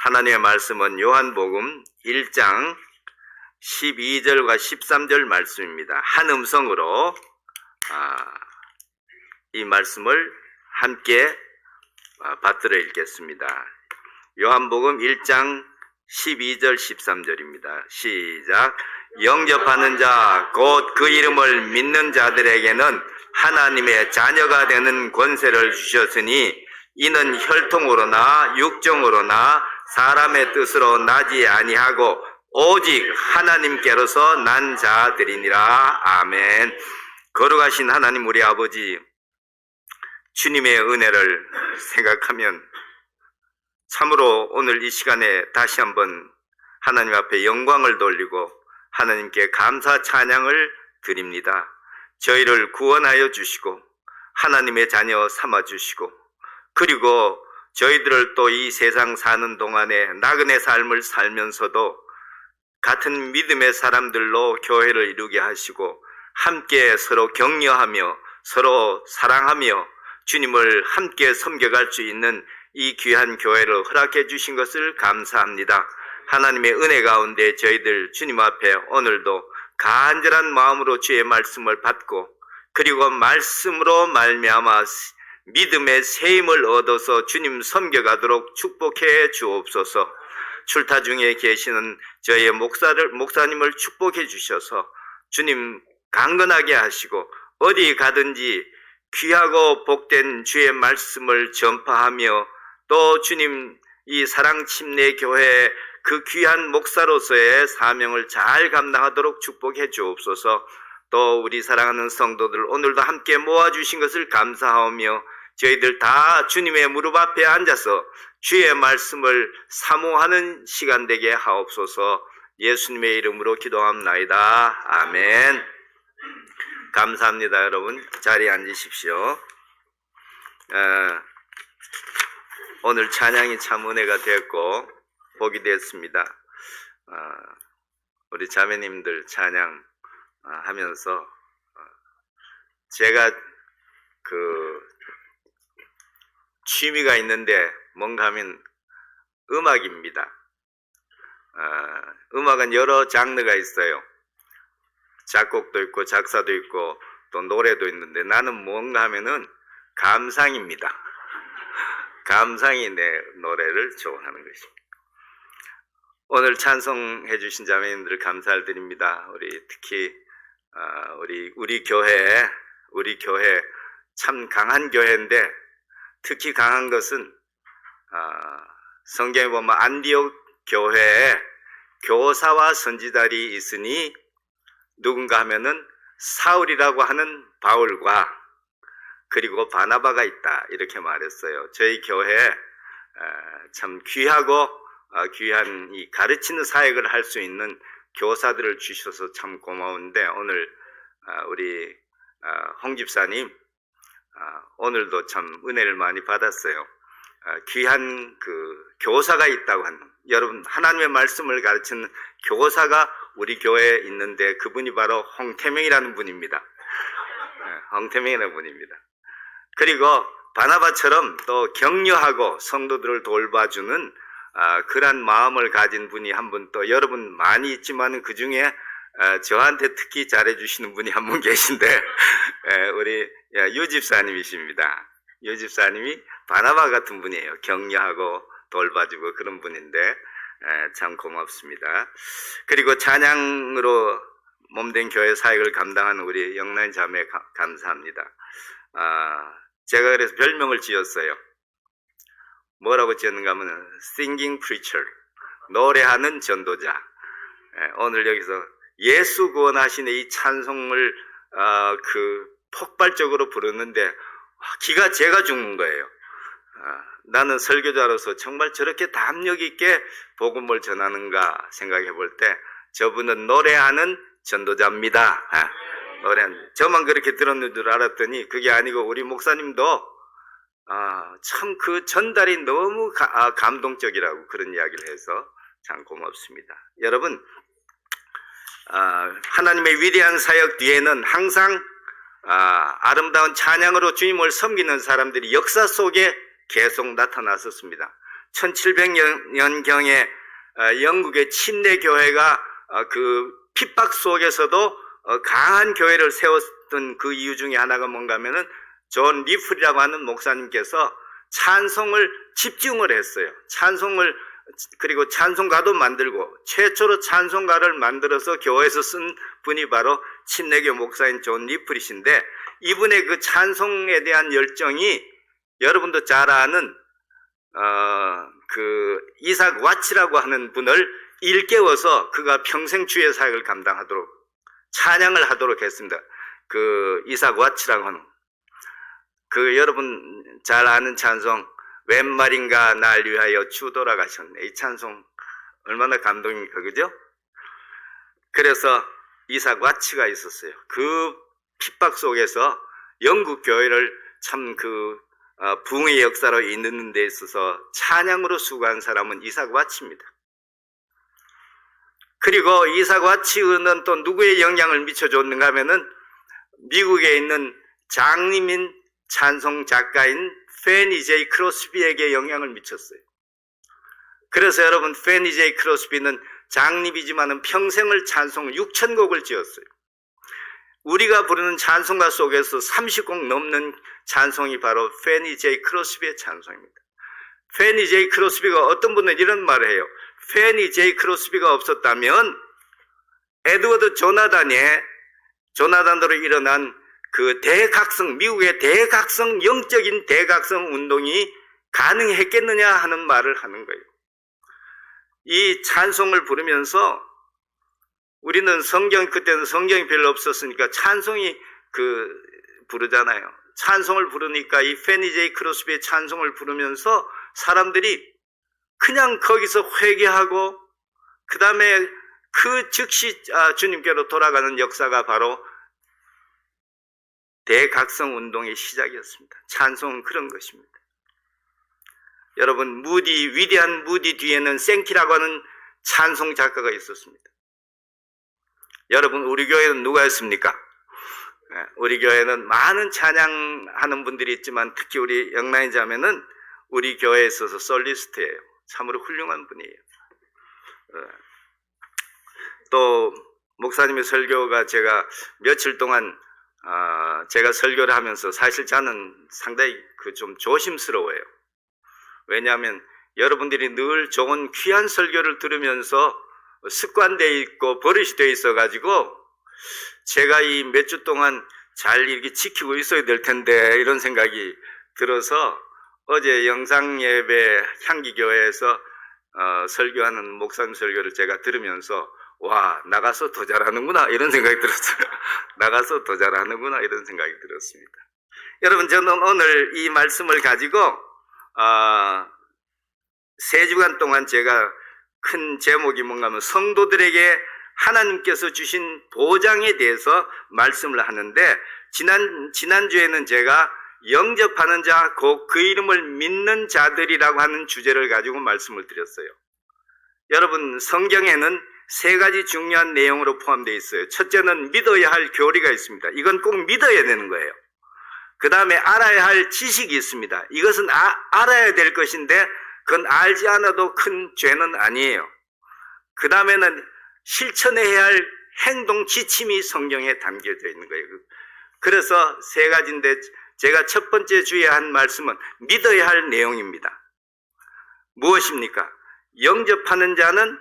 하나님의 말씀은 요한복음 1장 12절과 13절 말씀입니다. 한 음성으로 이 말씀을 함께 받들어 읽겠습니다. 요한복음 1장 12절 13절입니다. 시작. 영접하는 자 곧 그 이름을 믿는 자들에게는 하나님의 자녀가 되는 권세를 주셨으니 이는 혈통으로나 육정으로나 사람의 뜻으로 나지 아니하고 오직 하나님께로서 난 자들이니라. 아멘. 거룩하신 하나님 우리 아버지, 주님의 은혜를 생각하면 참으로 오늘 이 시간에 다시 한번 하나님 앞에 영광을 돌리고 하나님께 감사 찬양을 드립니다. 저희를 구원하여 주시고 하나님의 자녀 삼아 주시고 그리고 저희들을 또 이 세상 사는 동안에 나그네 삶을 살면서도 같은 믿음의 사람들로 교회를 이루게 하시고 함께 서로 격려하며 서로 사랑하며 주님을 함께 섬겨갈 수 있는 이 귀한 교회를 허락해 주신 것을 감사합니다. 하나님의 은혜 가운데 저희들 주님 앞에 오늘도 간절한 마음으로 주의 말씀을 받고 그리고 말씀으로 말미암아 믿음의 세임을 얻어서 주님 섬겨가도록 축복해 주옵소서. 출타 중에 계시는 저희의 목사님을 축복해 주셔서 주님 강건하게 하시고 어디 가든지 귀하고 복된 주의 말씀을 전파하며 또 주님 이 사랑침례교회 그 귀한 목사로서의 사명을 잘 감당하도록 축복해 주옵소서. 또 우리 사랑하는 성도들 오늘도 함께 모아주신 것을 감사하며 저희들 다 주님의 무릎 앞에 앉아서 주의 말씀을 사모하는 시간 되게 하옵소서. 예수님의 이름으로 기도합나이다. 아멘. 감사합니다. 여러분 자리에 앉으십시오. 오늘 찬양이 참 은혜가 되었고 복이 되었습니다. 우리 자매님들 찬양 하면서 제가 취미가 있는데 뭔가 하면 음악입니다. 음악은 여러 장르가 있어요. 작곡도 있고 작사도 있고 또 노래도 있는데 나는 뭔가 하면은 감상입니다. 감상이 내 노래를 좋아하는 것입니다. 오늘 찬송해 주신 자매님들 감사를 드립니다. 특히 우리 교회 참 강한 교회인데 특히 강한 것은 성경에 보면 안디옥 교회에 교사와 선지자들이 있으니 누군가 하면은 사울이라고 하는 바울과 그리고 바나바가 있다 이렇게 말했어요. 저희 교회에 참 귀하고 귀한 이 가르치는 사역을 할 수 있는 교사들을 주셔서 참 고마운데 오늘 우리 홍 집사님 오늘도 참 은혜를 많이 받았어요. 귀한 교사가 있다고 하는 여러분 하나님의 말씀을 가르치는 교사가 우리 교회에 있는데 그분이 바로 홍태명이라는 분입니다. 홍태명이라는 분입니다. 그리고 바나바처럼 또 격려하고 성도들을 돌봐주는 그런 마음을 가진 분이 한 분 또 여러분 많이 있지만 그 중에 저한테 특히 잘해주시는 분이 한 분 계신데 우리 유 집사님이십니다. 유 집사님이 바나바 같은 분이에요. 격려하고 돌봐주고 그런 분인데 참 고맙습니다. 그리고 찬양으로 몸된 교회 사역을 감당하는 우리 영란 자매 감사합니다. 제가 그래서 별명을 지었어요. 뭐라고 지었는가 하면 Singing Preacher, 노래하는 전도자. 오늘 여기서 예수 구원하시는 이 찬송을 폭발적으로 부르는데 제가 죽는 거예요. 나는 설교자로서 정말 저렇게 담력 있게 복음을 전하는가 생각해 볼 때 저분은 노래하는 전도자입니다. 저만 그렇게 들었는 줄 알았더니 그게 아니고 우리 목사님도 참 그 전달이 너무 감동적이라고 그런 이야기를 해서 참 고맙습니다. 여러분 하나님의 위대한 사역 뒤에는 항상 아름다운 찬양으로 주님을 섬기는 사람들이 역사 속에 계속 나타났었습니다. 1700년경에 영국의 침례 교회가 그 핍박 속에서도 강한 교회를 세웠던 그 이유 중에 하나가 뭔가 하면은 존 리플이라고 하는 목사님께서 찬송을 집중을 했어요. 그리고 찬송가도 만들고 최초로 찬송가를 만들어서 교회에서 쓴 분이 바로 침례교 목사인 존 리플이신데, 이분의 그 찬송에 대한 열정이 여러분도 잘 아는 그 이삭 왓츠라고 하는 분을 일깨워서 그가 평생 주의 사역을 감당하도록 찬양을 하도록 했습니다. 그 이삭 왓츠라고 하는 그 여러분 잘 아는 찬송, 웬 말인가 날 위하여 주 돌아가셨네. 이 찬송 얼마나 감동입니까, 그죠? 그래서 이삭 왓츠가 있었어요. 그 핍박 속에서 영국 교회를 참 부흥의 역사로 이끄는 데 있어서 찬양으로 수고한 사람은 이삭 왓츠입니다. 그리고 이삭 왓츠는 또 누구의 영향을 미쳐줬는가 하면은 미국에 있는 장님인 찬송 작가인 페니 제이 크로스비에게 영향을 미쳤어요. 그래서 여러분, 페니 제이 크로스비는 장님이지만은 평생을 찬송 6,000곡을 지었어요. 우리가 부르는 찬송가 속에서 30곡 넘는 찬송이 바로 페니 제이 크로스비의 찬송입니다. 페니 제이 크로스비가, 어떤 분은 이런 말을 해요. 페니 제이 크로스비가 없었다면 에드워드 조나단으로 일어난 그 대각성, 미국의 대각성, 영적인 대각성 운동이 가능했겠느냐 하는 말을 하는 거예요. 이 찬송을 부르면서 우리는 그때는 성경이 별로 없었으니까 찬송이 부르잖아요. 찬송을 부르니까 이 페니 제이 크로스비의 찬송을 부르면서 사람들이 그냥 거기서 회개하고 그 다음에 즉시 주님께로 돌아가는 역사가 바로 대각성 운동의 시작이었습니다. 찬송은 그런 것입니다. 여러분, 위대한 무디 뒤에는 생키라고 하는 찬송 작가가 있었습니다. 여러분, 우리 교회는 누가 있습니까? 우리 교회는 많은 찬양하는 분들이 있지만 특히 우리 영라인 자매는 우리 교회에 있어서 솔리스트예요. 참으로 훌륭한 분이에요. 또 목사님의 설교가 제가 며칠 동안 제가 설교를 하면서 사실 저는 상당히 좀 조심스러워요. 왜냐하면 여러분들이 늘 좋은 귀한 설교를 들으면서 습관되어 있고 버릇이 되어 있어 가지고 제가 이 몇 주 동안 잘 이렇게 지키고 있어야 될 텐데 이런 생각이 들어서 어제 영상예배 향기교회에서 설교하는 목사님 설교를 제가 들으면서 와, 나가서 더 잘하는구나 이런 생각이 들었어요. 나가서 더 잘하는구나 이런 생각이 들었습니다. 여러분, 저는 오늘 이 말씀을 가지고 3주간 동안 제가 큰 제목이 뭔가 하면 성도들에게 하나님께서 주신 보장에 대해서 말씀을 하는데, 지난주에는 제가 영접하는 자, 곧 그 이름을 믿는 자들이라고 하는 주제를 가지고 말씀을 드렸어요. 여러분, 성경에는 3가지 중요한 내용으로 포함되어 있어요. 첫째는 믿어야 할 교리가 있습니다. 이건 꼭 믿어야 되는 거예요. 그 다음에 알아야 할 지식이 있습니다. 이것은 알아야 될 것인데 그건 알지 않아도 큰 죄는 아니에요. 그 다음에는 실천해야 할 행동 지침이 성경에 담겨져 있는 거예요. 그래서 3가지인데 제가 첫 번째 주에 한 말씀은 믿어야 할 내용입니다. 무엇입니까? 영접하는 자는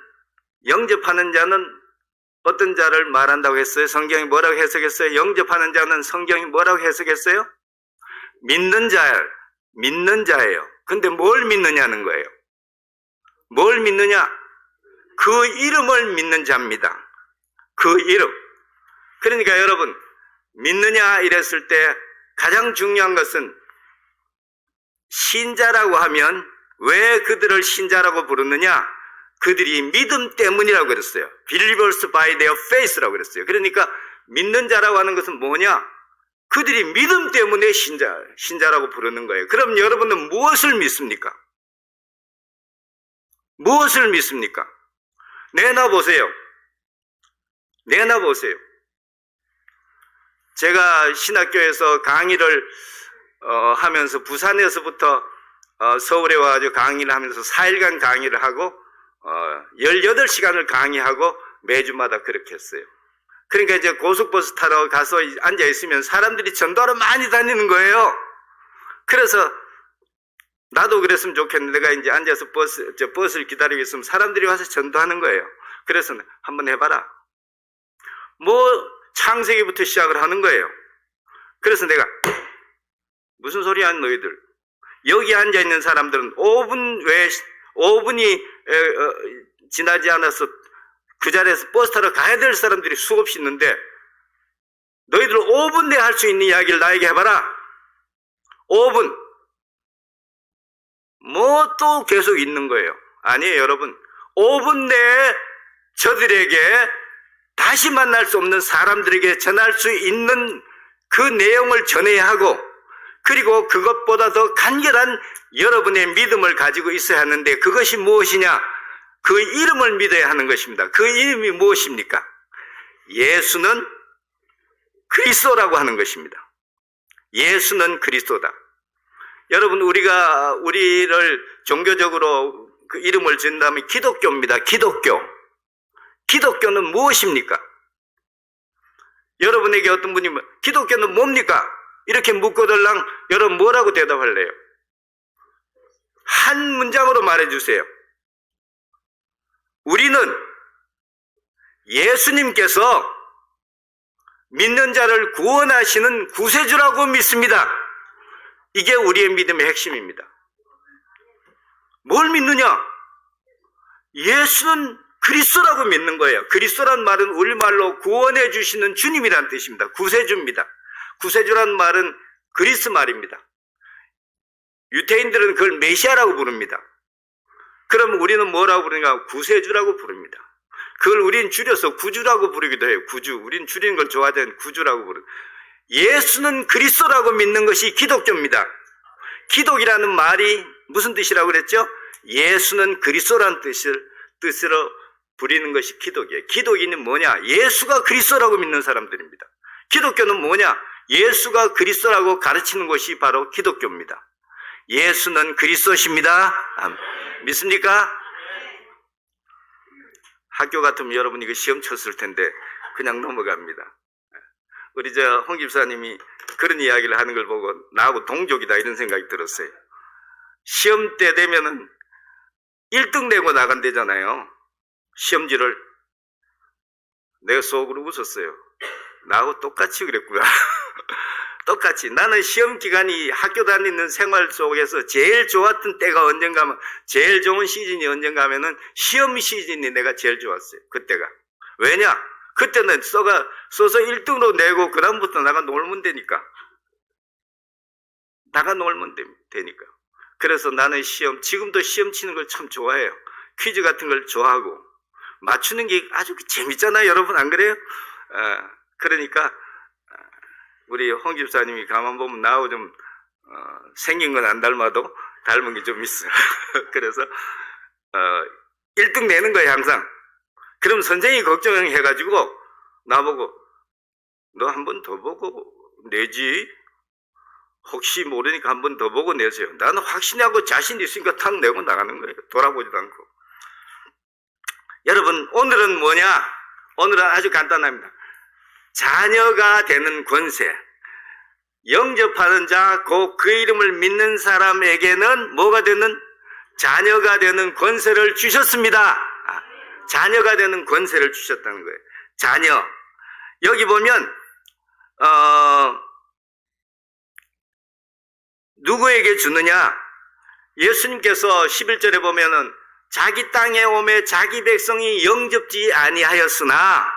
어떤 자를 말한다고 했어요? 성경이 뭐라고 해석했어요? 영접하는 자는 성경이 뭐라고 해석했어요? 믿는 자예요. 근데 뭘 믿느냐는 거예요. 뭘 믿느냐? 그 이름을 믿는 자입니다. 그 이름. 그러니까 여러분, 믿느냐 이랬을 때 가장 중요한 것은 신자라고 하면 왜 그들을 신자라고 부르느냐? 그들이 믿음 때문이라고 그랬어요. Believers by their faith라고 그랬어요. 그러니까 믿는 자라고 하는 것은 뭐냐? 그들이 믿음 때문에 신자라고 부르는 거예요. 그럼 여러분은 무엇을 믿습니까? 무엇을 믿습니까? 내놔보세요. 제가 신학교에서 강의를 하면서 부산에서부터 서울에 와가지고 강의를 하면서 4일간 강의를 하고 18시간을 강의하고 매주마다 그렇게 했어요. 그러니까 이제 고속버스 타러 가서 앉아 있으면 사람들이 전도하러 많이 다니는 거예요. 그래서 나도 그랬으면 좋겠는데 내가 이제 앉아서 버스를 기다리고 있으면 사람들이 와서 전도하는 거예요. 그래서 한번 해봐라. 뭐 창세기부터 시작을 하는 거예요. 그래서 내가 무슨 소리야 너희들. 여기 앉아 있는 사람들은 5분이 지나지 않아서 그 자리에서 버스 타러 가야 될 사람들이 수없이 있는데 너희들 5분 내에 할 수 있는 이야기를 나에게 해봐라. 5분. 뭐 또 계속 있는 거예요. 아니에요, 여러분. 5분 내에 저들에게 다시 만날 수 없는 사람들에게 전할 수 있는 그 내용을 전해야 하고, 그리고 그것보다 더 간결한 여러분의 믿음을 가지고 있어야 하는데, 그것이 무엇이냐? 그 이름을 믿어야 하는 것입니다. 그 이름이 무엇입니까? 예수는 그리스도라고 하는 것입니다. 예수는 그리스도다. 여러분, 우리를 종교적으로 그 이름을 짓는다면 기독교입니다. 기독교. 기독교는 무엇입니까? 여러분에게 어떤 분이 기독교는 뭡니까? 이렇게 묻거들랑 여러분 뭐라고 대답할래요? 한 문장으로 말해주세요. 우리는 예수님께서 믿는 자를 구원하시는 구세주라고 믿습니다. 이게 우리의 믿음의 핵심입니다. 뭘 믿느냐? 예수는 그리스도라고 믿는 거예요. 그리스도란 말은 우리말로 구원해 주시는 주님이란 뜻입니다. 구세주입니다. 구세주란 말은 그리스 말입니다. 유태인들은 그걸 메시아라고 부릅니다. 그럼 우리는 뭐라고 부르는가? 구세주라고 부릅니다. 그걸 우린 줄여서 구주라고 부르기도 해요. 구주. 우린 줄이는 걸 좋아하는 구주라고 부릅니다. 예수는 그리스도라고 믿는 것이 기독교입니다. 기독이라는 말이 무슨 뜻이라고 그랬죠? 예수는 그리스도라는 뜻으로 부리는 것이 기독이에요. 기독인은 뭐냐? 예수가 그리스도라고 믿는 사람들입니다. 기독교는 뭐냐? 예수가 그리스도라고 가르치는 것이 바로 기독교입니다. 예수는 그리스도십니다. 믿습니까? 학교 같으면 여러분 이거 시험 쳤을 텐데 그냥 넘어갑니다. 우리 홍 집사님이 그런 이야기를 하는 걸 보고 나하고 동족이다 이런 생각이 들었어요. 시험 때 되면은 1등 내고 나간대잖아요. 시험지를. 내가 속으로 웃었어요. 나하고 똑같이 그랬구나. 똑같이. 나는 시험 기간이 학교 다니는 생활 속에서 제일 좋았던 때가 언젠가 하면, 제일 좋은 시즌이 언젠가 하면은 시험 시즌이 내가 제일 좋았어요. 그때가. 왜냐? 그때는 써서 1등으로 내고 그다음부터 나가 놀면 되니까. 되니까. 그래서 나는 지금도 시험 치는 걸 참 좋아해요. 퀴즈 같은 걸 좋아하고. 맞추는 게 아주 재밌잖아요. 여러분 안 그래요? 그러니까 우리 홍 집사님이 가만 보면 나하고 좀 생긴 건 안 닮아도 닮은 게 좀 있어요. 그래서 1등 내는 거예요 항상. 그럼 선생님이 걱정해가지고 나보고 너 한 번 더 보고 내지. 혹시 모르니까 한 번 더 보고 내세요. 나는 확신하고 자신 있으니까 탁 내고 나가는 거예요. 돌아보지도 않고. 여러분, 오늘은 뭐냐? 오늘은 아주 간단합니다. 자녀가 되는 권세. 영접하는 자, 그 이름을 믿는 사람에게는 뭐가 되는? 자녀가 되는 권세를 주셨습니다. 자녀가 되는 권세를 주셨다는 거예요. 자녀. 여기 보면 누구에게 주느냐? 예수님께서 11절에 보면은 자기 땅에 오매 자기 백성이 영접지 아니하였으나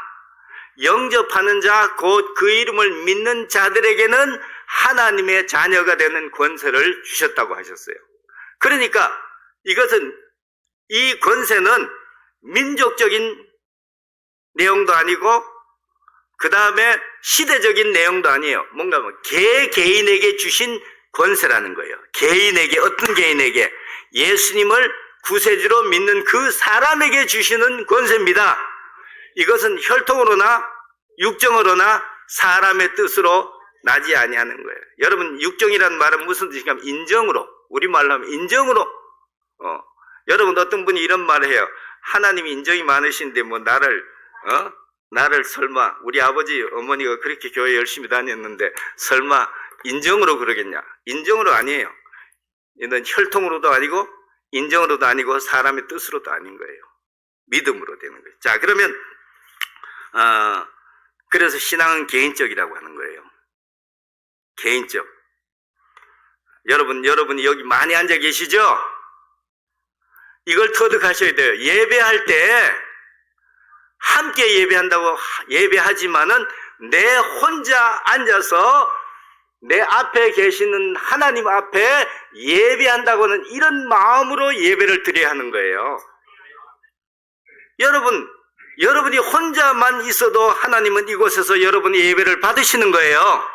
영접하는 자, 곧 그 이름을 믿는 자들에게는 하나님의 자녀가 되는 권세를 주셨다고 하셨어요. 그러니까 이 권세는 민족적인 내용도 아니고 그 다음에 시대적인 내용도 아니에요. 뭔가 개인에게 주신 권세라는 거예요. 개인에게, 어떤 개인에게? 예수님을 구세주로 믿는 그 사람에게 주시는 권세입니다. 이것은 혈통으로나 육정으로나 사람의 뜻으로 나지 아니하는 거예요. 여러분, 육정이라는 말은 무슨 뜻인가 하면 인정으로, 우리말로 하면 인정으로. 여러분 어떤 분이 이런 말을 해요. 하나님이 인정이 많으신데 뭐 나를 설마 우리 아버지 어머니가 그렇게 교회 열심히 다녔는데 설마 인정으로 그러겠냐? 인정으로 아니에요. 이는 혈통으로도 아니고 인정으로도 아니고 사람의 뜻으로도 아닌 거예요. 믿음으로 되는 거예요. 자, 그러면 그래서 신앙은 개인적이라고 하는 거예요. 개인적. 여러분이 여기 많이 앉아 계시죠? 이걸 터득하셔야 돼요. 예배할 때 함께 예배한다고 예배하지만은 내 혼자 앉아서 내 앞에 계시는 하나님 앞에 예배한다고는 이런 마음으로 예배를 드려야 하는 거예요. 여러분이 혼자만 있어도 하나님은 이곳에서 여러분의 예배를 받으시는 거예요.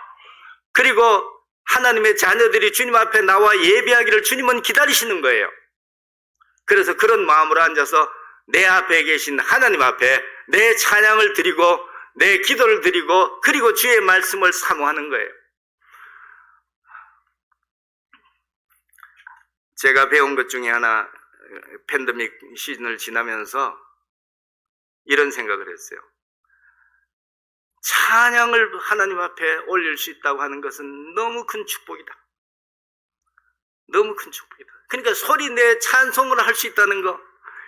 그리고 하나님의 자녀들이 주님 앞에 나와 예배하기를 주님은 기다리시는 거예요. 그래서 그런 마음으로 앉아서 내 앞에 계신 하나님 앞에 내 찬양을 드리고 내 기도를 드리고 그리고 주의 말씀을 사모하는 거예요. 제가 배운 것 중에 하나, 팬데믹 시즌을 지나면서 이런 생각을 했어요. 찬양을 하나님 앞에 올릴 수 있다고 하는 것은 너무 큰 축복이다. 너무 큰 축복이다. 그러니까 소리 내 찬송을 할 수 있다는 거,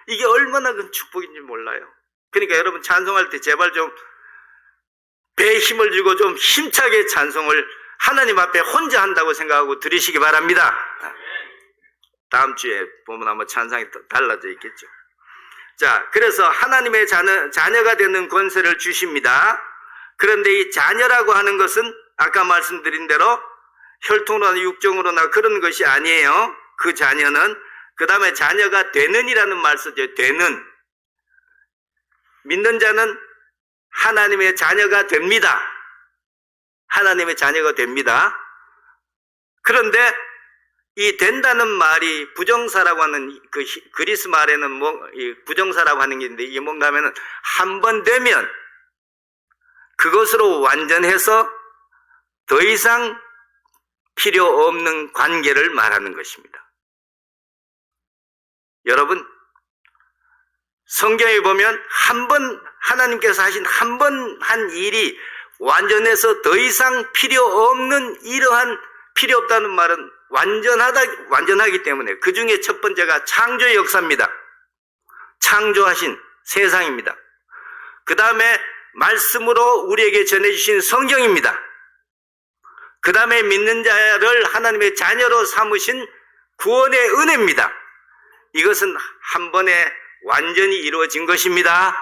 이게 얼마나 큰 축복인지 몰라요. 그러니까 여러분 찬송할 때 제발 좀 배에 힘을 주고 좀 힘차게 찬송을 하나님 앞에 혼자 한다고 생각하고 들으시기 바랍니다. 다음 주에 보면 아마 찬상이 달라져 있겠죠. 자, 그래서 하나님의 자녀가 되는 권세를 주십니다. 그런데 이 자녀라고 하는 것은 아까 말씀드린 대로 혈통으로나 육정으로나 그런 것이 아니에요. 그 자녀는 그 다음에 자녀가 되는이라는 말 쓰죠. 되는. 믿는 자는 하나님의 자녀가 됩니다. 하나님의 자녀가 됩니다. 그런데 이 된다는 말이 부정사라고 하는 그 그리스 말에는 이 부정사라고 하는 게 있는데 이게 뭔가 하면은 한 번 되면 그것으로 완전해서 더 이상 필요 없는 관계를 말하는 것입니다. 여러분, 성경에 보면 한 번 하나님께서 하신 한 번 한 일이 완전해서 더 이상 필요 없는 이러한 필요 없다는 말은 완전하기 때문에 그 중에 첫 번째가 창조의 역사입니다. 창조하신 세상입니다. 그 다음에 말씀으로 우리에게 전해주신 성경입니다. 그 다음에 믿는 자를 하나님의 자녀로 삼으신 구원의 은혜입니다. 이것은 한 번에 완전히 이루어진 것입니다.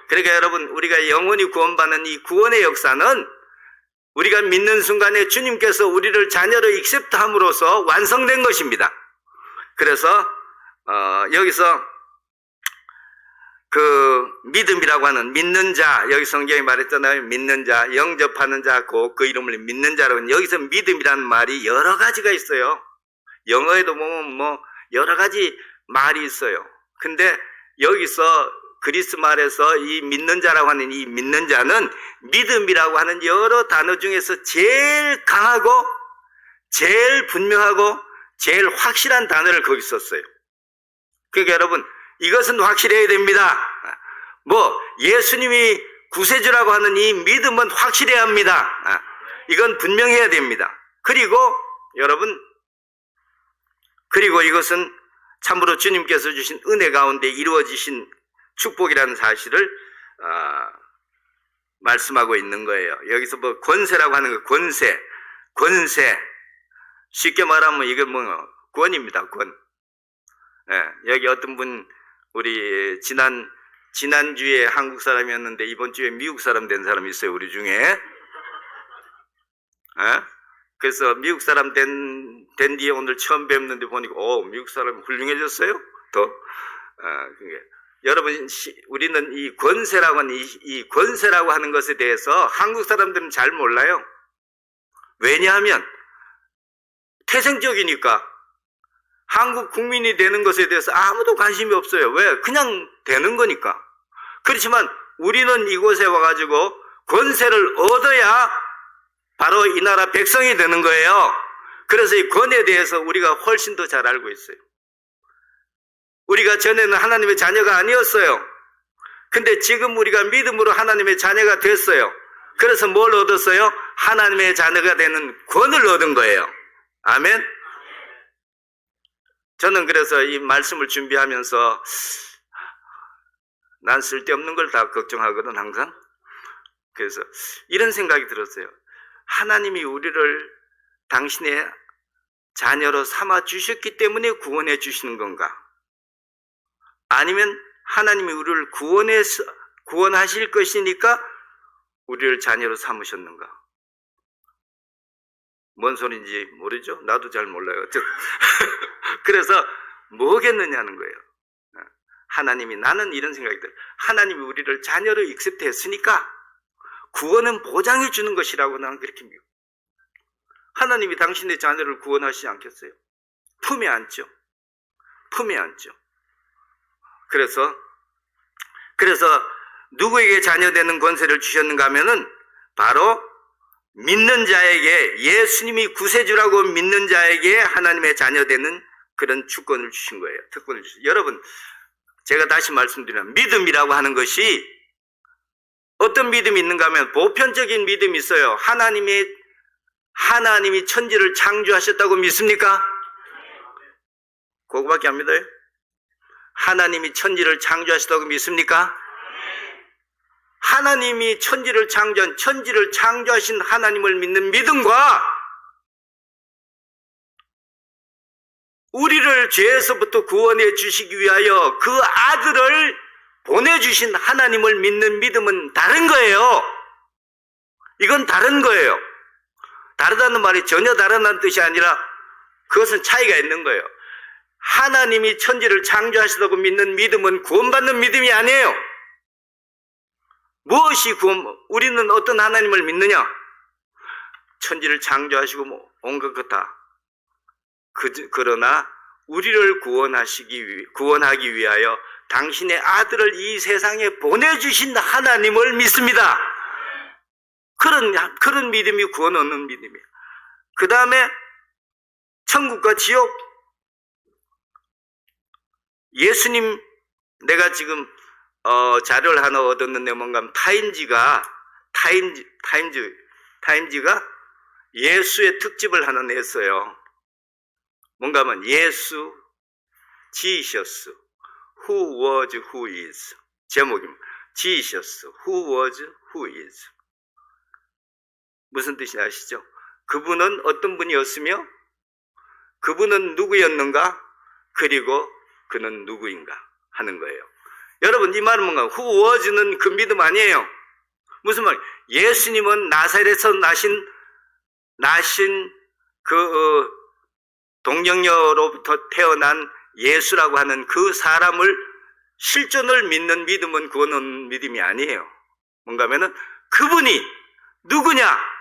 그러니까 여러분, 우리가 영원히 구원받는 이 구원의 역사는 우리가 믿는 순간에 주님께서 우리를 자녀로 익셉트함으로써 완성된 것입니다. 그래서 여기서 그 믿음이라고 하는 믿는 자, 여기 성경이 말했잖아요. 믿는 자, 영접하는 자, 그 이름을 믿는 자라고 하는, 여기서 믿음이라는 말이 여러 가지가 있어요. 영어에도 보면 여러 가지 말이 있어요. 근데 여기서 그리스 말에서 이 믿는 자라고 하는 이 믿는 자는 믿음이라고 하는 여러 단어 중에서 제일 강하고 제일 분명하고 제일 확실한 단어를 거기 썼어요. 그러니까 여러분, 이것은 확실해야 됩니다. 예수님이 구세주라고 하는 이 믿음은 확실해야 합니다. 이건 분명해야 됩니다. 그리고 여러분, 그리고 이것은 참으로 주님께서 주신 은혜 가운데 이루어지신 축복이라는 사실을 말씀하고 있는 거예요. 여기서 권세라고 하는 거, 권세. 쉽게 말하면 이게 권입니다, 권. 여기 어떤 분, 우리 지난주에 한국 사람이었는데 이번 주에 미국 사람 된 사람이 있어요, 우리 중에. 그래서 미국 사람 된 뒤에 오늘 처음 뵙는데 보니까, 미국 사람이 훌륭해졌어요? 여러분, 우리는 이 권세라고 하는, 이 권세라고 하는 것에 대해서 한국 사람들은 잘 몰라요. 왜냐하면, 태생적이니까. 한국 국민이 되는 것에 대해서 아무도 관심이 없어요. 왜? 그냥 되는 거니까. 그렇지만 우리는 이곳에 와가지고 권세를 얻어야 바로 이 나라 백성이 되는 거예요. 그래서 이 권에 대해서 우리가 훨씬 더 잘 알고 있어요. 우리가 전에는 하나님의 자녀가 아니었어요. 근데 지금 우리가 믿음으로 하나님의 자녀가 됐어요. 그래서 뭘 얻었어요? 하나님의 자녀가 되는 권을 얻은 거예요. 아멘. 저는 그래서 이 말씀을 준비하면서 난 쓸데없는 걸 다 걱정하거든 항상. 그래서 이런 생각이 들었어요. 하나님이 우리를 당신의 자녀로 삼아 주셨기 때문에 구원해 주시는 건가? 아니면 하나님이 우리를 구원하실 것이니까 우리를 자녀로 삼으셨는가? 뭔 소리인지 모르죠? 나도 잘 몰라요. 그래서 뭐겠느냐는 거예요. 하나님이, 나는 이런 생각이 들어요. 하나님이 우리를 자녀로 익셉트했으니까 구원은 보장해 주는 것이라고 나는 그렇게 믿어요. 하나님이 당신의 자녀를 구원하시지 않겠어요? 품에 안죠. 품에 안죠. 그래서 누구에게 자녀되는 권세를 주셨는가 하면은 바로 믿는 자에게, 예수님이 구세주라고 믿는 자에게 하나님의 자녀되는 그런 주권을 주신 거예요. 특권을 주신. 여러분, 제가 다시 말씀드리면 믿음이라고 하는 것이 어떤 믿음이 있는가 하면 보편적인 믿음이 있어요. 하나님이 천지를 창조하셨다고 믿습니까? 그거밖에 안 믿어요? 하나님이 천지를 창조하셨다고 믿습니까? 하나님이 천지를 창조하신 하나님을 믿는 믿음과 우리를 죄에서부터 구원해 주시기 위하여 그 아들을 보내주신 하나님을 믿는 믿음은 다른 거예요. 이건 다른 거예요. 다르다는 말이 전혀 다르다는 뜻이 아니라 그것은 차이가 있는 거예요. 하나님이 천지를 창조하시다고 믿는 믿음은 구원받는 믿음이 아니에요. 무엇이 우리는 어떤 하나님을 믿느냐? 천지를 창조하시고 온갖 것 다. 그러나 우리를 구원하기 위하여 당신의 아들을 이 세상에 보내주신 하나님을 믿습니다. 그런 믿음이 구원 얻는 믿음이에요. 그 다음에 천국과 지옥. 예수님, 내가 지금 자료를 하나 얻었는데 뭔가 하면 타임즈가 예수의 특집을 하나 냈어요. 뭔가 하면 예수, 지셔스, who was, who is. 제목입니다. 지셔스, who was, who is. 무슨 뜻이 아시죠? 그분은 어떤 분이었으며 그분은 누구였는가? 그리고 그는 누구인가 하는 거예요. 여러분, 이 말은 뭔가 who was는 그 믿음 아니에요. 무슨 말? 예수님은 나사렛에서 나신 그 동정녀로부터 태어난 예수라고 하는 그 사람을 실존을 믿는 믿음은 그거는 믿음이 아니에요. 뭔가 하면은 그분이 누구냐?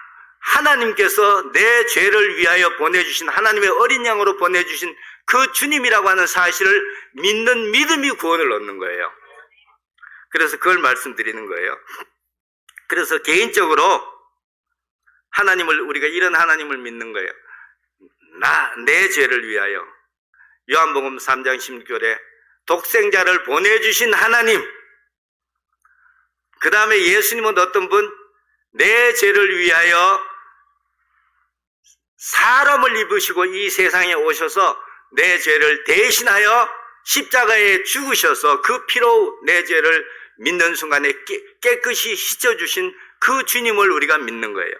하나님께서 내 죄를 위하여 보내주신, 하나님의 어린 양으로 보내주신 그 주님이라고 하는 사실을 믿는 믿음이 구원을 얻는 거예요. 그래서 그걸 말씀드리는 거예요. 그래서 개인적으로 우리가 이런 하나님을 믿는 거예요. 내 죄를 위하여. 요한복음 3장 16절에 독생자를 보내주신 하나님. 그 다음에 예수님은 어떤 분? 내 죄를 위하여 사람을 입으시고 이 세상에 오셔서 내 죄를 대신하여 십자가에 죽으셔서 그 피로 내 죄를 믿는 순간에 깨끗이 씻어주신 그 주님을 우리가 믿는 거예요.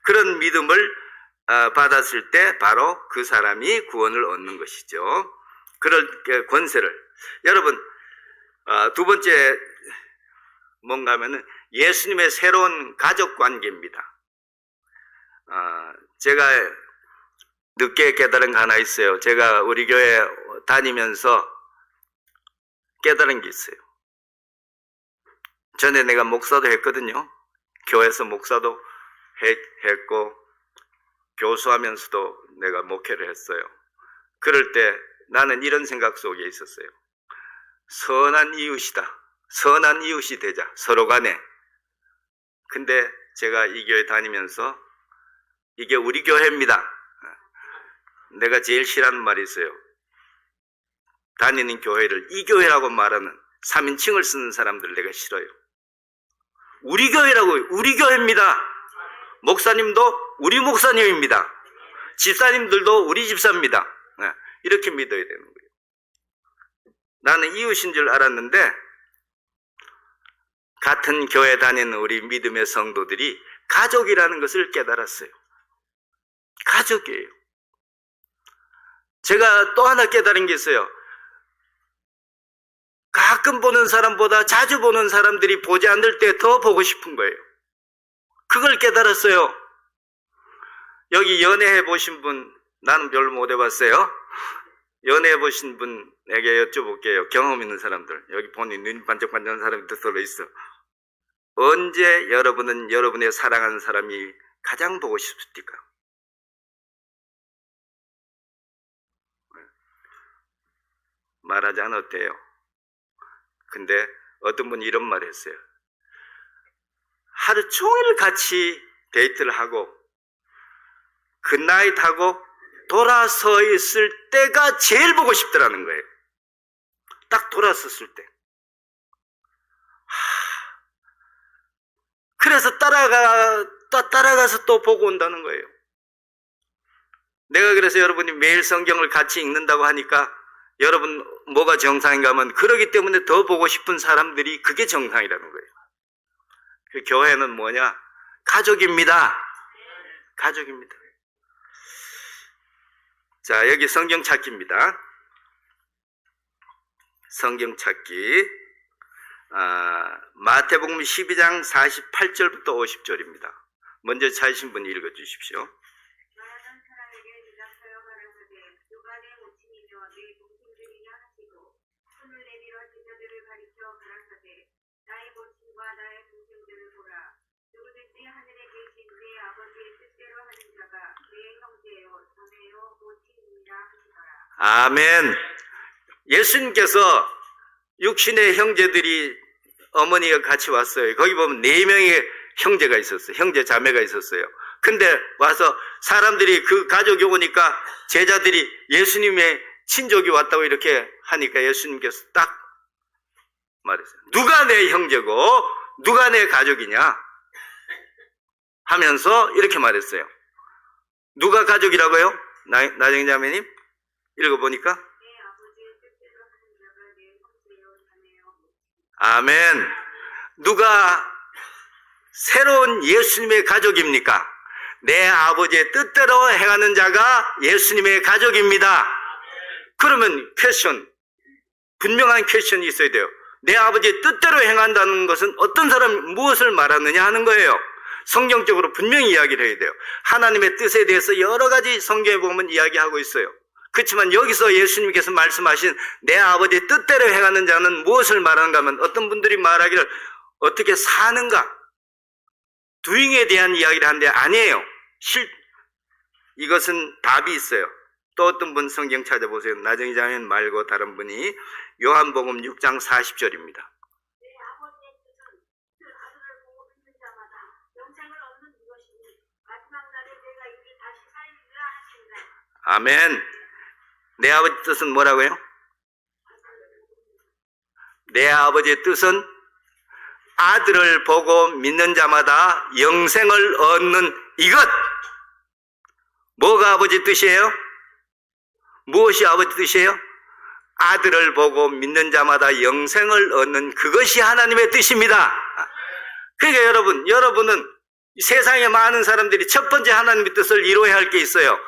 그런 믿음을 받았을 때 바로 그 사람이 구원을 얻는 것이죠. 그럴 권세를. 여러분, 두 번째 뭔가 하면은 예수님의 새로운 가족 관계입니다. 제가 늦게 깨달은 거 하나 있어요. 제가 우리 교회 다니면서 깨달은 게 있어요. 전에 내가 목사도 했거든요. 교회에서 목사도 했고 교수하면서도 내가 목회를 했어요. 그럴 때 나는 이런 생각 속에 있었어요. 선한 이웃이다. 선한 이웃이 되자, 서로 간에. 근데 제가 이 교회 다니면서 이게 우리 교회입니다. 내가 제일 싫어하는 말이 있어요. 다니는 교회를 이 교회라고 말하는 3인칭을 쓰는 사람들 내가 싫어요. 우리 교회라고, 우리 교회입니다. 목사님도 우리 목사님입니다. 집사님들도 우리 집사입니다. 이렇게 믿어야 되는 거예요. 나는 이웃인 줄 알았는데 같은 교회 다니는 우리 믿음의 성도들이 가족이라는 것을 깨달았어요. 가족이에요. 제가 또 하나 깨달은 게 있어요. 가끔 보는 사람보다 자주 보는 사람들이 보지 않을 때 더 보고 싶은 거예요. 그걸 깨달았어요. 여기 연애해 보신 분, 나는 별로 못 해봤어요. 연애해 보신 분에게 여쭤볼게요. 경험 있는 사람들, 여기 보니 눈 반짝반짝한 사람이 들어 있어. 언제 여러분은 여러분의 사랑하는 사람이 가장 보고 싶습니까? 말하지 않았대요. 근데 어떤 분이 이런 말을 했어요. 하루 종일 같이 데이트를 하고 굿나잇 하고 돌아서 있을 때가 제일 보고 싶더라는 거예요. 딱 돌아섰을 때. 그래서 따라가서 또 보고 온다는 거예요. 내가 그래서 여러분이 매일 성경을 같이 읽는다고 하니까 여러분 뭐가 정상인가 하면 그러기 때문에 더 보고 싶은 사람들이 그게 정상이라는 거예요. 그 교회는 뭐냐? 가족입니다. 가족입니다. 자, 여기 성경 찾기입니다. 성경 찾기. 마태복음 12장 48절부터 50절입니다. 먼저 찾으신 분 읽어주십시오. 아멘. 예수님께서 육신의 형제들이 어머니가 같이 왔어요. 거기 보면 4명의 형제가 있었어요. 형제 자매가 있었어요. 근데 와서 사람들이 그 가족이 오니까 제자들이 예수님의 친족이 왔다고 이렇게 하니까 예수님께서 딱 말했어요. 누가 내 형제고 누가 내 가족이냐 하면서 이렇게 말했어요. 누가 가족이라고요? 나정희 자매님 읽어보니까 아멘. 누가 새로운 예수님의 가족입니까? 내 아버지의 뜻대로 행하는 자가 예수님의 가족입니다. 그러면 퀘스천, 분명한 퀘스천이 있어야 돼요. 내 아버지의 뜻대로 행한다는 것은 어떤 사람이 무엇을 말하느냐 하는 거예요. 성경적으로 분명히 이야기를 해야 돼요. 하나님의 뜻에 대해서 여러 가지 성경에 보면 이야기하고 있어요. 그렇지만 여기서 예수님께서 말씀하신 내 아버지의 뜻대로 행하는 자는 무엇을 말하는가 하면 어떤 분들이 말하기를 어떻게 사는가? doing에 대한 이야기를 하는데 아니에요. 이것은 답이 있어요. 또 어떤 분 성경 찾아보세요. 나정희 자매님 말고 다른 분이 요한복음 6장 40절입니다. 아멘. 내 아버지 뜻은 뭐라고요? 내 아버지의 뜻은 아들을 보고 믿는 자마다 영생을 얻는 이것. 뭐가 아버지 뜻이에요? 무엇이 아버지 뜻이에요? 아들을 보고 믿는 자마다 영생을 얻는 그것이 하나님의 뜻입니다. 그러니까 여러분은 세상에 많은 사람들이 첫 번째 하나님의 뜻을 이루어야 할 게 있어요.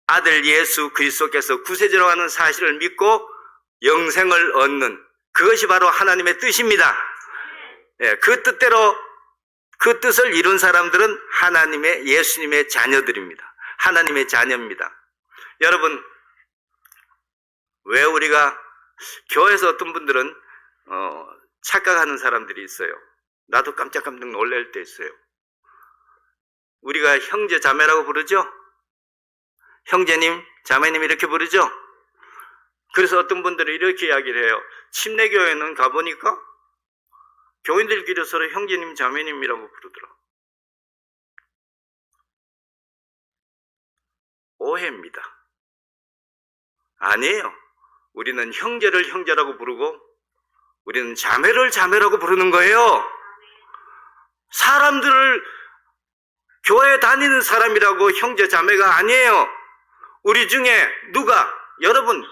아들 예수 그리스도께서 구세주라고 하는 사실을 믿고 영생을 얻는 그것이 바로 하나님의 뜻입니다. 그 뜻대로 그 뜻을 이룬 사람들은 하나님의 예수님의 자녀들입니다. 하나님의 자녀입니다. 여러분, 왜 우리가 교회에서 어떤 분들은 착각하는 사람들이 있어요. 나도 깜짝깜짝 놀랄 때 있어요. 우리가 형제 자매라고 부르죠? 형제님, 자매님 이렇게 부르죠? 그래서 어떤 분들은 이렇게 이야기를 해요. 침례교회는 가보니까 교인들끼리 서로 형제님, 자매님이라고 부르더라. 오해입니다. 아니에요. 우리는 형제를 형제라고 부르고 우리는 자매를 자매라고 부르는 거예요. 사람들을 교회 다니는 사람이라고 형제 자매가 아니에요. 우리 중에 누가, 여러분,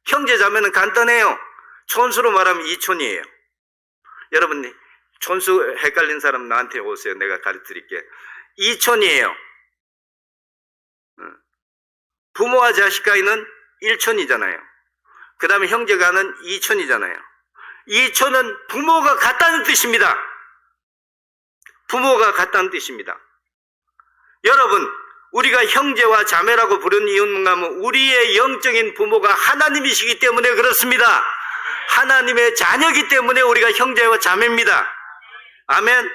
형제 자매는 간단해요. 촌수로 말하면 이촌이에요. 여러분, 촌수 헷갈린 사람 나한테 오세요. 내가 가르쳐 드릴게. 이촌이에요. 부모와 자식 간에는 일촌이잖아요. 그 다음에 형제간은 이촌이잖아요. 이촌은 부모가 같다는 뜻입니다. 부모가 같다는 뜻입니다. 여러분, 우리가 형제와 자매라고 부르는 이유는 뭔가 하면 우리의 영적인 부모가 하나님이시기 때문에 그렇습니다. 하나님의 자녀이기 때문에 우리가 형제와 자매입니다. 아멘.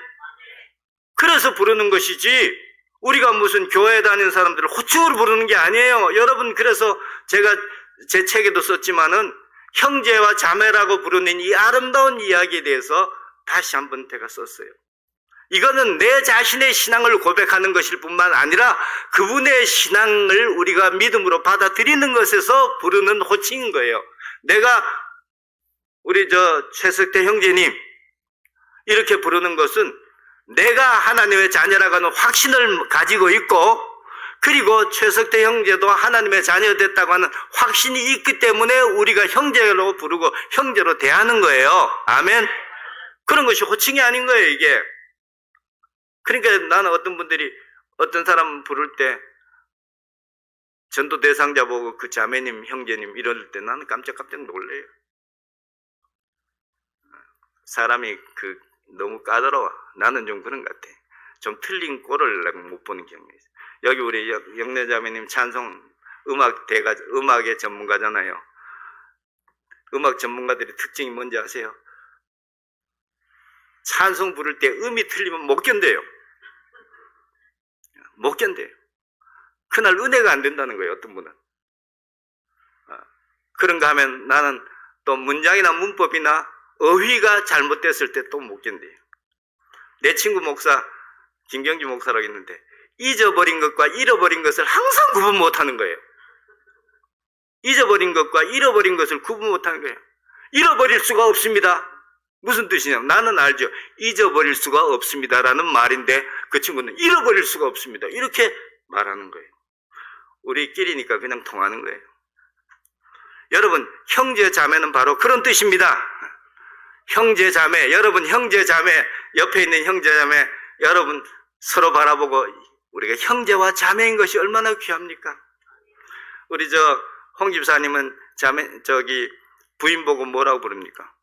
그래서 부르는 것이지 우리가 무슨 교회 다니는 사람들을 호칭으로 부르는 게 아니에요. 여러분, 그래서 제가 제 책에도 썼지만은 형제와 자매라고 부르는 이 아름다운 이야기에 대해서 다시 한번 제가 썼어요. 이거는 내 자신의 신앙을 고백하는 것일 뿐만 아니라 그분의 신앙을 우리가 믿음으로 받아들이는 것에서 부르는 호칭인 거예요. 내가 우리 최석태 형제님 이렇게 부르는 것은 내가 하나님의 자녀라고 하는 확신을 가지고 있고, 그리고 최석태 형제도 하나님의 자녀가 됐다고 하는 확신이 있기 때문에 우리가 형제로 부르고 형제로 대하는 거예요. 아멘. 그런 것이 호칭이 아닌 거예요, 이게. 그러니까 나는 어떤 분들이 어떤 사람 부를 때 전도 대상자 보고 그 자매님, 형제님 이럴 때 나는 깜짝깜짝 놀래요. 사람이 너무 까다로워. 나는 좀 그런 것 같아. 좀 틀린 꼴을 못 보는 경향이 있어. 여기 우리 영래자매님 찬송 음악의 전문가잖아요. 음악 전문가들의 특징이 뭔지 아세요? 찬송 부를 때 음이 틀리면 못 견뎌요. 못 견뎌요. 그날 은혜가 안 된다는 거예요, 어떤 분은. 그런가 하면 나는 또 문장이나 문법이나 어휘가 잘못됐을 때 또 못 견뎌요. 내 친구 목사, 김경주 목사라고 있는데 잊어버린 것과 잃어버린 것을 항상 구분 못하는 거예요. 잊어버린 것과 잃어버린 것을 구분 못하는 거예요. 잃어버릴 수가 없습니다. 무슨 뜻이냐면 나는 알죠. 잊어버릴 수가 없습니다라는 말인데 그 친구는 잃어버릴 수가 없습니다. 이렇게 말하는 거예요. 우리끼리니까 그냥 통하는 거예요. 여러분, 형제 자매는 바로 그런 뜻입니다. 형제 자매, 여러분 형제 자매, 옆에 있는 형제 자매, 여러분 서로 바라보고 우리가 형제와 자매인 것이 얼마나 귀합니까? 우리 홍 집사님은 부인 보고 뭐라고 부릅니까?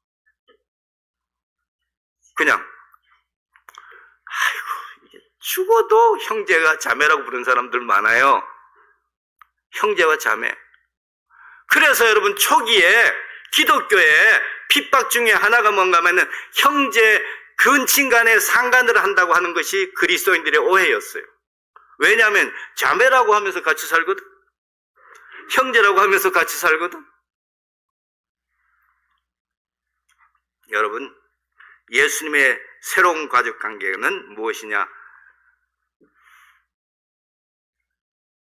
그냥 아이고, 죽어도 형제가 자매라고 부르는 사람들 많아요. 형제와 자매. 그래서 여러분 초기에 기독교에 핍박 중에 하나가 뭔가 하면은 형제 근친 간에 상간을 한다고 하는 것이 그리스도인들의 오해였어요. 왜냐하면 자매라고 하면서 같이 살거든. 형제라고 하면서 같이 살거든. 여러분, 예수님의 새로운 가족 관계는 무엇이냐?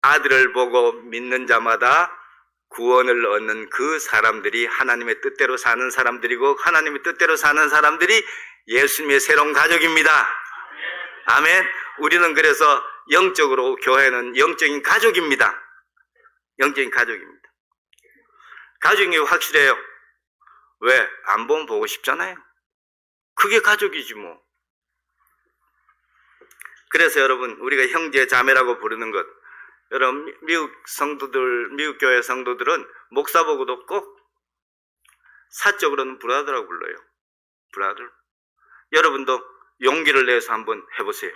아들을 보고 믿는 자마다 구원을 얻는 그 사람들이 하나님의 뜻대로 사는 사람들이고, 하나님의 뜻대로 사는 사람들이 예수님의 새로운 가족입니다. 아멘. 우리는 그래서 영적으로 교회는 영적인 가족입니다. 영적인 가족입니다. 가족이 확실해요. 왜? 안 보면 보고 싶잖아요. 그게 가족이지 뭐. 그래서 여러분, 우리가 형제 자매라고 부르는 것, 여러분 미국 교회 성도들은 목사 보고도 꼭 사적으로는 브라더라고 불러요. 브라더. 여러분도 용기를 내서 한번 해보세요.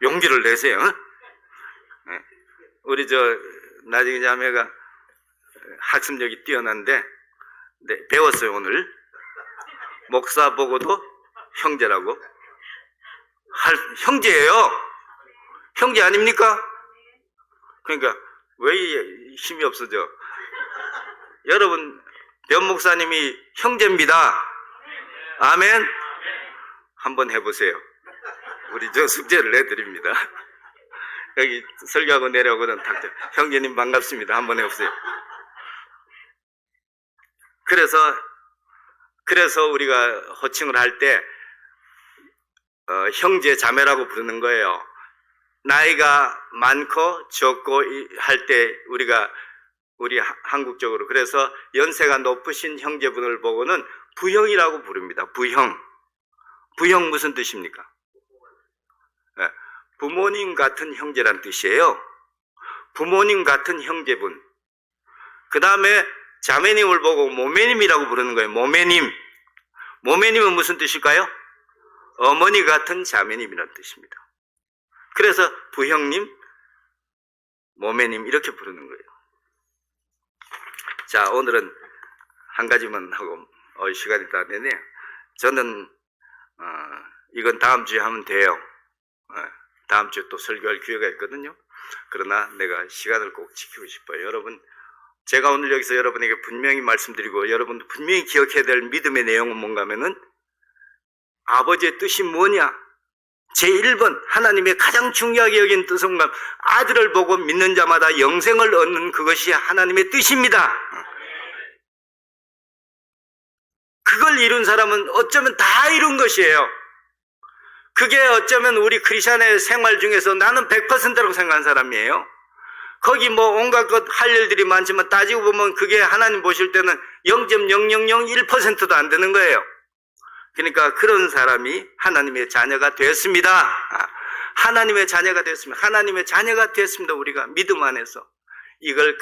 용기를 내세요. 네. 우리 나중에 자매가 학습력이 뛰어난데 배웠어요. 오늘 목사 보고도 형제라고. 형제예요. 형제 아닙니까? 그러니까 왜 힘이 없어져? 여러분, 변 목사님이 형제입니다. 아멘. 한번 해보세요. 우리 숙제를 내드립니다. 여기 설교하고 내려오거든. 형제님 반갑습니다. 한번 해보세요. 그래서 우리가 호칭을 할 때 형제 자매라고 부르는 거예요. 나이가 많고 적고 할 때 우리 한국적으로 그래서 연세가 높으신 형제분을 보고는 부형이라고 부릅니다. 부형 무슨 뜻입니까? 네, 부모님 같은 형제란 뜻이에요. 부모님 같은 형제분. 그 다음에 자매님을 보고 모매님이라고 부르는 거예요. 모매님은 무슨 뜻일까요? 어머니 같은 자매님이라는 뜻입니다. 그래서 부형님, 모매님 이렇게 부르는 거예요. 자, 오늘은 한 가지만 하고 시간이 다 되네요. 저는 이건 다음 주에 하면 돼요. 다음 주에 또 설교할 기회가 있거든요. 그러나 내가 시간을 꼭 지키고 싶어요. 여러분, 제가 오늘 여기서 여러분에게 분명히 말씀드리고 여러분도 분명히 기억해야 될 믿음의 내용은 뭔가 하면은 아버지의 뜻이 뭐냐? 제1번 하나님의 가장 중요하게 여긴 뜻은 아들을 보고 믿는 자마다 영생을 얻는 그것이 하나님의 뜻입니다. 그걸 이룬 사람은 어쩌면 다 이룬 것이에요. 그게 어쩌면 우리 크리스천의 생활 중에서 나는 100%라고 생각하는 사람이에요. 거기 뭐 온갖 것 할 일들이 많지만 따지고 보면 그게 하나님 보실 때는 0.0001%도 안 되는 거예요. 그러니까 그런 사람이 하나님의 자녀가 됐습니다. 하나님의 자녀가 됐습니다. 하나님의 자녀가 됐습니다. 우리가 믿음 안에서. 이게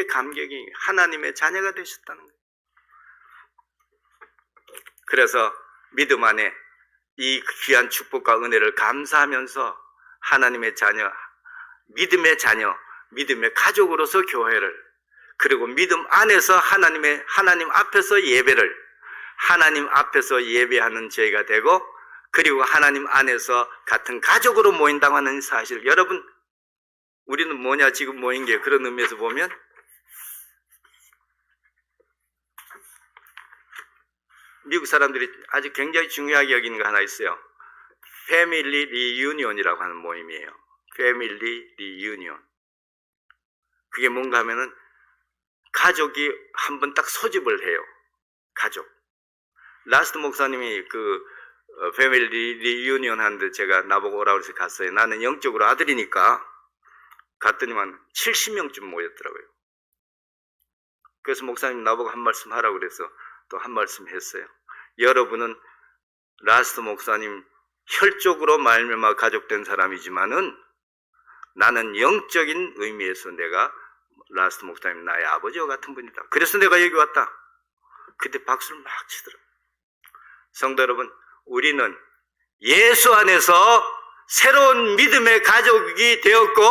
감격이 하나님의 자녀가 되셨다는 거예요. 그래서 믿음 안에 이 귀한 축복과 은혜를 감사하면서 하나님의 자녀, 믿음의 자녀, 믿음의 가족으로서 교회를, 그리고 믿음 안에서 하나님 앞에서 예배를, 하나님 앞에서 예배하는 저희가 되고, 그리고 하나님 안에서 같은 가족으로 모인다고 하는 사실. 여러분, 우리는 뭐냐 지금 모인 게 그런 의미에서 보면 미국 사람들이 아주 굉장히 중요하게 여기는 거 하나 있어요. 패밀리 리유니온이라고 하는 모임이에요. 패밀리 리유니온. 그게 뭔가 하면은 가족이 한 번 딱 소집을 해요. 가족. 라스트 목사님이 패밀리 리유니온 하는데 제가 나보고 오라고 해서 갔어요. 나는 영적으로 아들이니까 갔더니만 70명쯤 모였더라고요. 그래서 목사님 나보고 한 말씀 하라고 그래서 또 한 말씀 했어요. 여러분은 라스트 목사님 혈족으로 말미암아 가족된 사람이지만은 나는 영적인 의미에서 내가 라스트 목사님 나의 아버지와 같은 분이다. 그래서 내가 여기 왔다. 그때 박수를 막 치더라고요. 성도 여러분, 우리는 예수 안에서 새로운 믿음의 가족이 되었고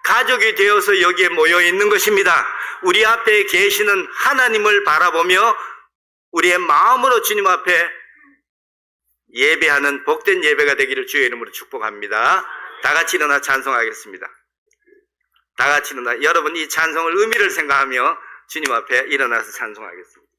가족이 되어서 여기에 모여 있는 것입니다. 우리 앞에 계시는 하나님을 바라보며 우리의 마음으로 주님 앞에 예배하는 복된 예배가 되기를 주의 이름으로 축복합니다. 다 같이 일어나 찬송하겠습니다. 다 같이 일어나, 여러분 이 찬송을 의미를 생각하며 주님 앞에 일어나서 찬송하겠습니다.